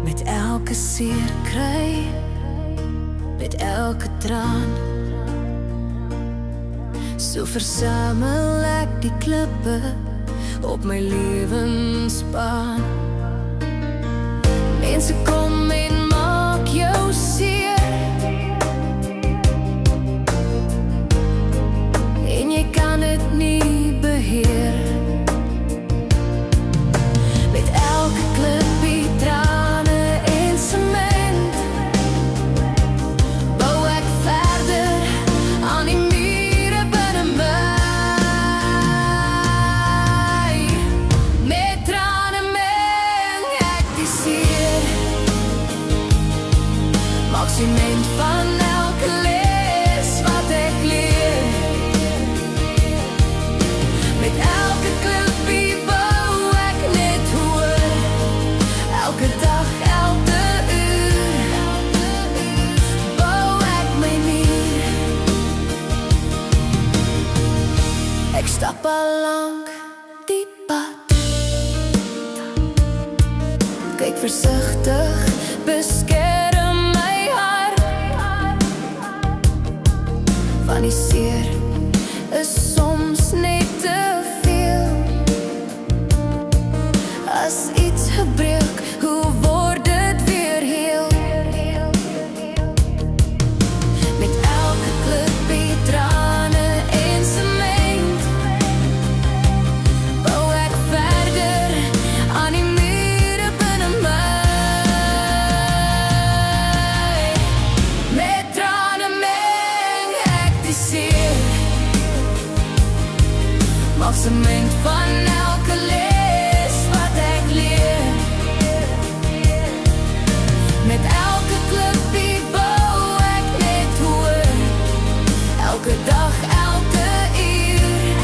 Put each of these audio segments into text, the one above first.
Met elke seer kry, met elke traan, so versamel ek die klippe op my lewenspaan. Mense kom en maak jou seer, en jy kan dit nie beheer. Met elke klippie, trane en sement, bou ek verder aan die mure binne my. Met trane meng ek die seer, maak sement van elke les wat ek leer. Met elke klippie bou ek net hoër, elke dag, elke uur, bou ek my muur. Ek stap al lank die pad, kyk versigtig, beskerm my hart. Van die seer is soms net te veel. As iets gebreek, hoe word dit weer heel? Met elke klippie, trane en sement, bou ek verder aan die mure binne my. Met trane meng ek die seer, maak sement van elke les wat ek leer. Met elke klippie bou ek net hoër, elke dag, elke uur,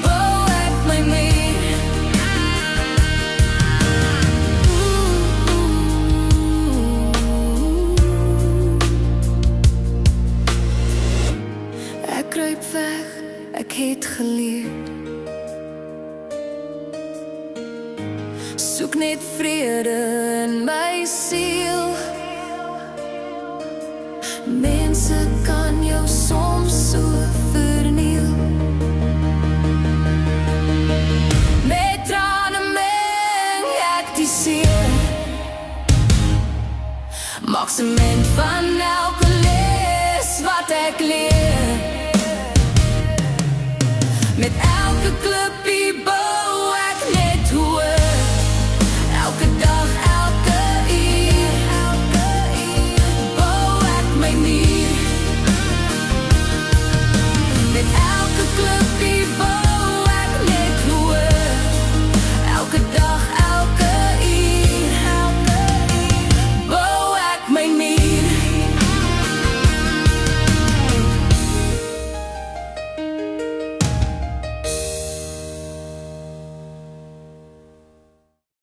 bou ek my muur. Ek kruip weg, ek het geleer, soek net vrede in my siel. Mense kan jou soms so verniel. Met trane meng ek die seer, maak sement van elke les wat ek leer. Met elke klip